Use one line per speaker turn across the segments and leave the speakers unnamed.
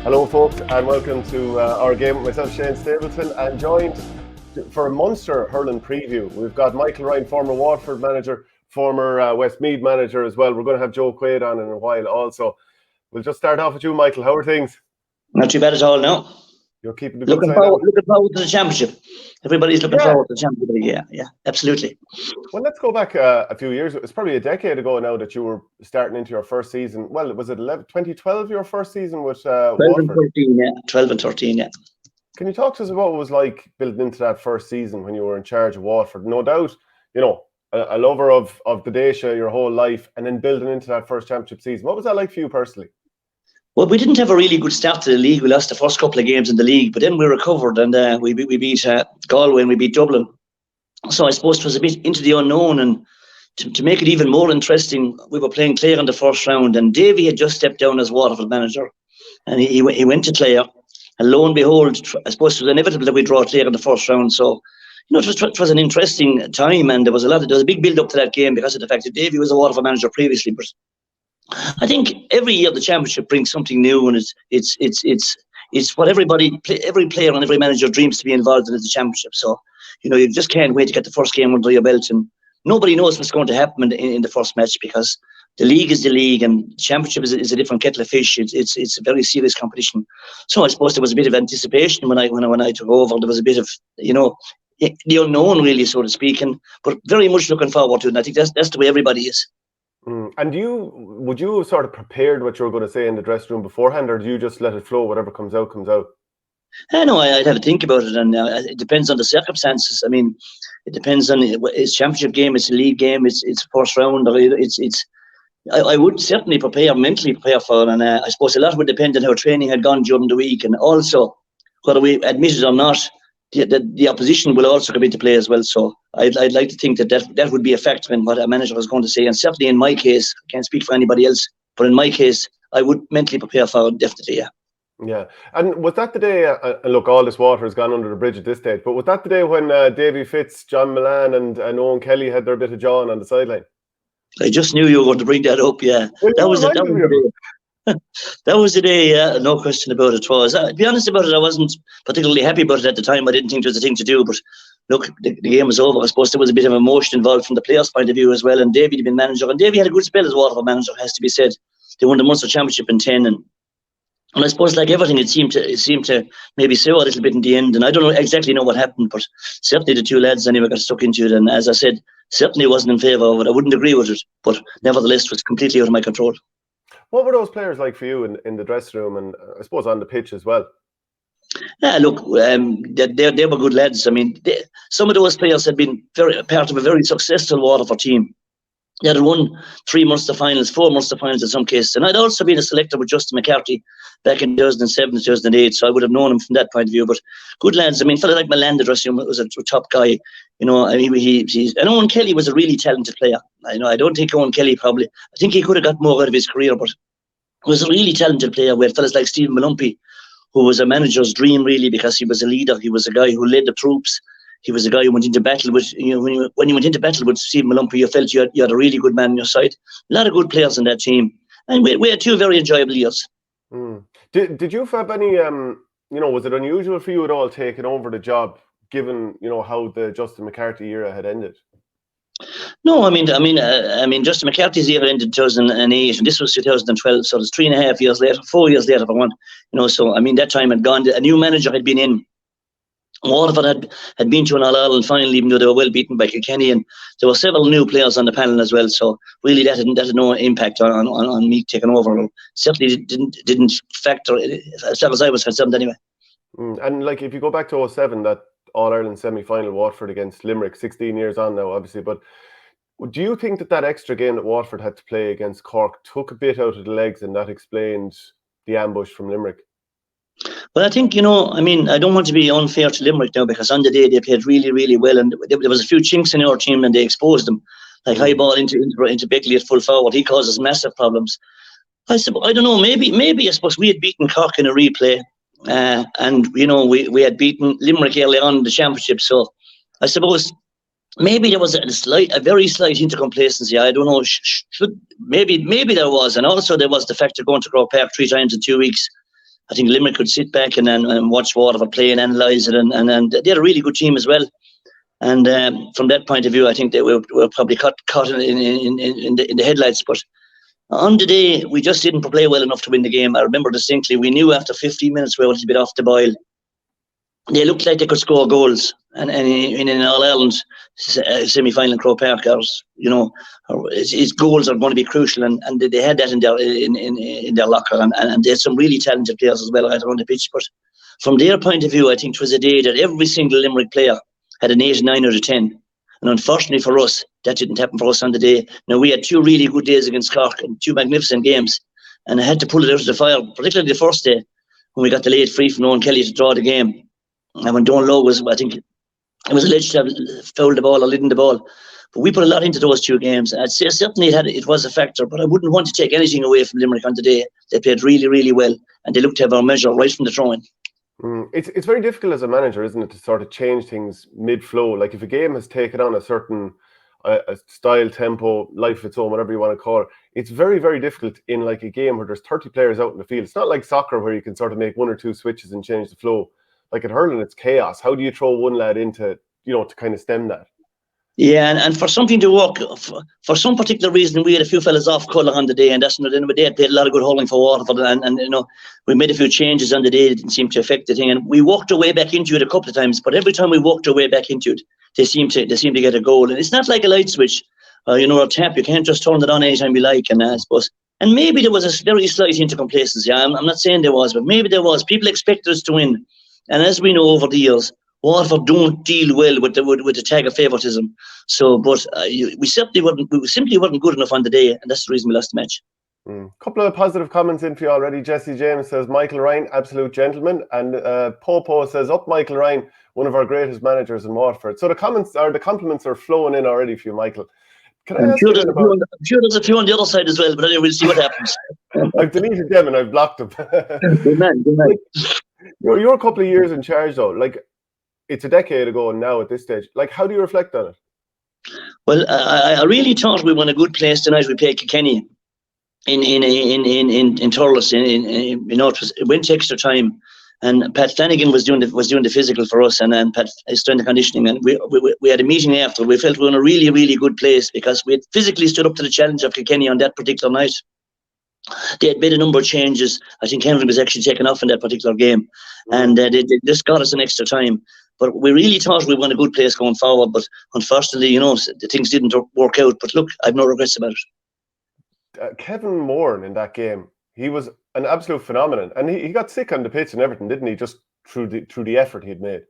Hello folks and welcome to our game with myself, Shane Stapleton, and joined for a Munster Hurling preview. We've got Michael Ryan, former Waterford manager, former Westmeath manager as well. We're going to have Joe Quaid on in a while also. We'll just start off with you, Michael. How are things?
Not too bad at all now.
You're keeping the good
looking
side
forward to the championship. Everybody's looking forward to the championship. Yeah, absolutely.
Well, let's go back a few years. It's probably a decade ago now that you were starting into your first season. Well, was it 2012 your first season with 12
Waterford? And 13, yeah. 12 and 13, yeah.
Can you talk to us about what it was like building into that first season when you were in charge of Waterford? No doubt, you know, a lover of the Dacia your whole life, and then building into that first championship season. What was that like for you personally?
Well, we didn't have a really good start to the league. We lost the first couple of games in the league, but then we recovered and we beat Galway and we beat Dublin. So I suppose it was a bit into the unknown, and to make it even more interesting, we were playing Clare in the first round, and Davy had just stepped down as Waterford manager, and he went to Clare, and lo and behold, I suppose it was inevitable that we draw Clare in the first round. So, you know, it was an interesting time, and there was a big build up to that game because of the fact that Davy was a Waterford manager previously, but I think every year the championship brings something new, and it's what every player and every manager dreams to be involved in, the championship. So, you know, you just can't wait to get the first game under your belt, and nobody knows what's going to happen in the first match, because the league is the league and the championship is a different kettle of fish. It's a very serious competition. So I suppose there was a bit of anticipation when I took over. There was a bit of, you know, the unknown, really, so to speak, but very much looking forward to it. And I think that's the way everybody is.
And would you have sort of prepared what you were going to say in the dressing room beforehand, or do you just let it flow? Whatever comes out, comes out?
No, I'd have to think about it, and it depends on the circumstances. I mean, it depends on it's championship game, it's a league game, it's first round, or I would certainly mentally prepare for it, and I suppose a lot would depend on how training had gone during the week, and also whether we admit it or not, the opposition will also come into play as well. So I'd like to think that would be a factor in what a manager was going to say, and certainly in my case, I can't speak for anybody else, but in my case, I would mentally prepare for it, definitely, yeah.
Yeah, and was that the day, look, all this water has gone under the bridge at this stage, but was that the day when Davy Fitz, John Milan and Owen Kelly had their bit of jaw on the sideline?
I just knew you were going to bring that up, yeah.
Well,
that was the day. That was the day, yeah, no question about it. To be honest about it, I wasn't particularly happy about it at the time. I didn't think it was the thing to do, but look, the game was over. I suppose there was a bit of emotion involved from the players' point of view as well, and Davy had been manager, and Davy had a good spell as Waterford manager, has to be said. They won the Munster Championship in 10, and I suppose, like everything, it seemed to maybe sour a little bit in the end, and I don't exactly know what happened, but certainly the two lads anyway got stuck into it, and as I said, certainly wasn't in favour of it. I wouldn't agree with it, but nevertheless, it was completely out of my control.
What were those players like for you in the dressing room, and I suppose on the pitch as well?
Yeah, look, they were good lads. I mean, some of those players had been part of a very successful Waterford team. They had won 3 Munster finals, 4 Munster finals in some cases. And I'd also been a selector with Justin McCarthy back in 2007, 2008. So I would have known him from that point of view. But good lads. I mean, fella like Milan, the dressing room, was a top guy. You know, I mean, and Owen Kelly was a really talented player. I don't think Owen Kelly I think he could have got more out of his career, but he was a really talented player. We had fellas like Stephen Malumpi, who was a manager's dream, really, because he was a leader. He was a guy who led the troops. He was a guy who went into battle with, you know, when you went into battle with Stephen Malumpi, you felt you had a really good man on your side. A lot of good players in that team. And we had 2 very enjoyable years.
Did you have any, you know, was it unusual for you at all taking over the job, given, you know, how the Justin McCarthy era had ended?
No, I mean, Justin McCarthy's era ended in 2008, and this was 2012, so it's 3.5 years later, 4 years later for one. You know, so I mean, that time had gone. A new manager had been in. Waterford had been to an All-Ireland final, even though they were well beaten by Kilkenny, and there were several new players on the panel as well. So really, that had no impact on me taking over. Certainly didn't factor, as far as I was concerned, anyway.
And like, if you go back to 2007, that All-Ireland semi-final, Waterford against Limerick, 16 years on now, obviously, but do you think that extra game that Waterford had to play against Cork took a bit out of the legs, and that explained the ambush from Limerick?
Well, I think, you know, I mean, I don't want to be unfair to Limerick now, because on the day they played really, really well, and there was a few chinks in our team and they exposed them. Like high ball into Beckley at full forward, he causes massive problems. I don't know, maybe I suppose we had beaten Cork in a replay, and, you know, we had beaten Limerick early on in the championship, so I suppose maybe there was a very slight hint of complacency. I don't know, maybe there was, and also there was the fact of going to Croke Park 3 times in 2 weeks. I think Limerick could sit back and watch Waterford play and analyse it, and they had a really good team as well. And from that point of view, I think they were probably caught in the headlights. But on the day, we just didn't play well enough to win the game. I remember distinctly, we knew after 15 minutes we were a little bit off the boil. They looked like they could score goals. And in All-Ireland semi-final in Croke Park, his goals are going to be crucial. And they had that in their locker. And they had some really talented players as well right around the pitch. But from their point of view, I think it was a day that every single Limerick player had an 8, 9 out of 10. And unfortunately for us, that didn't happen for us on the day. Now, we had 2 really good days against Cork and 2 magnificent games. And I had to pull it out of the fire, particularly the first day when we got the late free from Owen Kelly to draw the game. And when Don Lowe I think it was alleged to have fouled the ball or lidden the ball. But we put a lot into those 2 games. I'd say certainly it was a factor, but I wouldn't want to take anything away from Limerick on the day. They played really, really well, and they looked to have our measure right from the throw-in.
It's very difficult as a manager, isn't it, to sort of change things mid-flow? Like if a game has taken on a certain a style, tempo, life of its own, whatever you want to call it, it's very, very difficult in like a game where there's 30 players out in the field. It's not like soccer where you can sort of make 1 or 2 switches and change the flow. Like at hurling, it's chaos. How do you throw one lad into, to kind of stem that?
Yeah, and for something to work, for some particular reason, we had a few fellas off colour on the day, and that's not the end of the day. They had a lot of good hurling for Waterford, and we made a few changes on the day that didn't seem to affect the thing, and we walked our way back into it a couple of times. But every time we walked our way back into it, they seem to get a goal, and it's not like a light switch, or a tap. You can't just turn it on anytime you like, and I suppose. And maybe there was a very slight into complacency. I'm not saying there was, but maybe there was. People expected us to win, and as we know over the years, Waterford don't deal well with the tag of favouritism. So, but we simply wasn't good enough on the day, and that's the reason we lost the match.
Couple of positive comments in for you already. Jesse James says Michael Ryan, absolute gentleman, and Popo says up Michael Ryan, one of our greatest managers in Waterford. So the compliments are flowing in already for you, Michael. Can I ask you about?
I'm sure there's a few on the other side as well, but anyway, we'll see what happens.
I've deleted them and I've blocked them.
Good man.
You're a couple of years in charge though. Like, it's a decade ago now at this stage. Like, how do you reflect on it?
Well, I really thought we won a good place tonight. We played Kilkenny in Thurles. It went to extra time, and Pat Flanagan was doing the physical for us, and then Pat is doing the conditioning. And we had a meeting after. We felt we were in a really, really good place because we had physically stood up to the challenge of Kilkenny on that particular night. They had made a number of changes. I think Henry was actually taken off in that particular game, and they just got us an extra time. But we really thought we won a good place going forward. But unfortunately, the things didn't work out. But look, I've no regrets about it.
Kevin Moran in that game, he was an absolute phenomenon, and he got sick on the pitch and everything, didn't he? Just through the effort he'd made.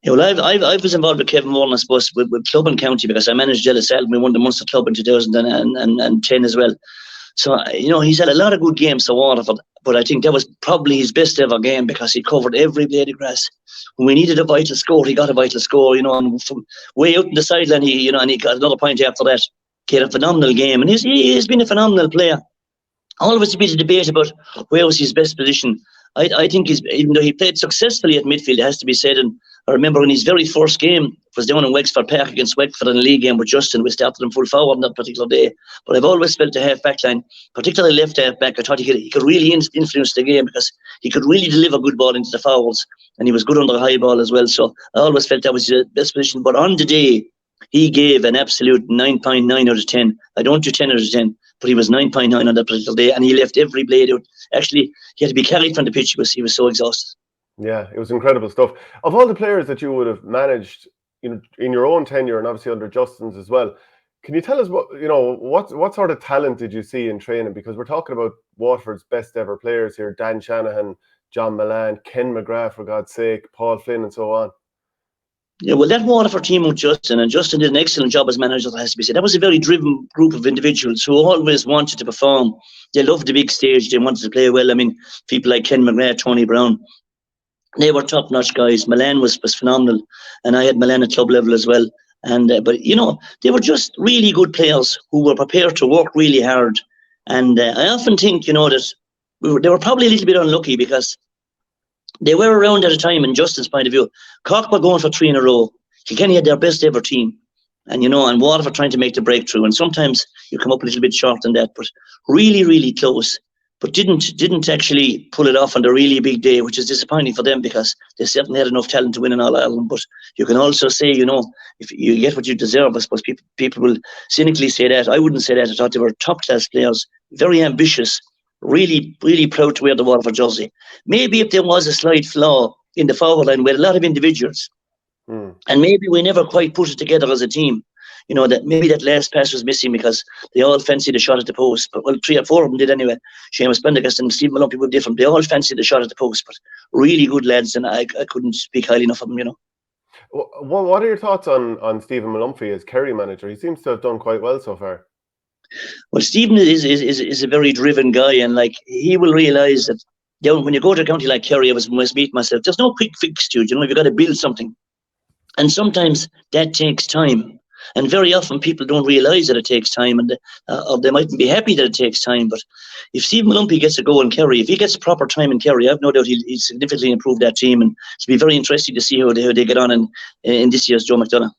Yeah, well, I was involved with Kevin Moran, I suppose, with club and county, because I managed Jealous and we won the Munster Club in 2010 as well. So, he's had a lot of good games for Waterford, but I think that was probably his best ever game because he covered every blade of grass. When we needed a vital score, he got a vital score, and from way out in the sideline, and he got another point after that. He had a phenomenal game, and he's been a phenomenal player. All of us have been a debate about where was his best position. I think even though he played successfully at midfield, it has to be said, and I remember in his very first game, it was down in Wexford Park against Wexford in a league game with Justin. We started him full forward on that particular day. But I've always felt the half-back line, particularly left half-back, I thought he could really influence the game because he could really deliver good ball into the forwards, and he was good under the high ball as well. So I always felt that was his best position. But on the day, he gave an absolute 9.9 out of 10. I don't do 10 out of 10, but he was 9.9 on that particular day, and he left every blade out. Actually, he had to be carried from the pitch because he was so exhausted.
Yeah, it was incredible stuff. Of all the players that you would have managed, in your own tenure and obviously under Justin's as well, can you tell us what sort of talent did you see in training? Because we're talking about Waterford's best ever players here: Dan Shanahan, John Milan, Ken McGrath, for God's sake, Paul Flynn, and so on. Yeah,
well, that Waterford team with Justin, and Justin did an excellent job as manager, that has to be said. That was a very driven group of individuals who always wanted to perform. They loved the big stage. They wanted to play well. I mean, people like Ken McGrath, Tony Brown, they were top-notch guys. Milan was phenomenal, and I had Milan at club level as well. And but they were just really good players who were prepared to work really hard. And I often think, that they were probably a little bit unlucky because they were around at a time, in Justin's point of view, Cork were going for 3 in a row. Kilkenny had their best ever team. And, and Waterford trying to make the breakthrough. And sometimes you come up a little bit short on that, but really, really close. but didn't actually pull it off on the really big day, which is disappointing for them because they certainly had enough talent to win in All Ireland. But you can also say, if you get what you deserve, I suppose people will cynically say that. I wouldn't say that. I thought they were top-class players, very ambitious, really, really proud to wear the Waterford jersey. Maybe if there was a slight flaw in the forward line with a lot of individuals, and maybe we never quite put it together as a team, that maybe that last pass was missing because they all fancied a shot at the post. But, well, 3 or 4 of them did anyway. Seamus Prendergast and Stephen Mallumpy were different. They all fancied a shot at the post, but really good lads, and I couldn't speak highly enough of them,
What are your thoughts on Stephen Mallumpy as Kerry manager? He seems to have done quite well so far.
Well, Stephen is a very driven guy, and he will realise that when you go to a county like Kerry, I was in Westmeath myself, there's no quick fix to it. You've got to build something. And sometimes that takes time. And very often people don't realise that it takes time, and or they mightn't be happy that it takes time. But if Stephen Mallumpy gets a go in Kerry, if he gets proper time in Kerry, I've no doubt he'll significantly improve that team. And it'll be very interesting to see how they get on in this year's Joe McDonagh.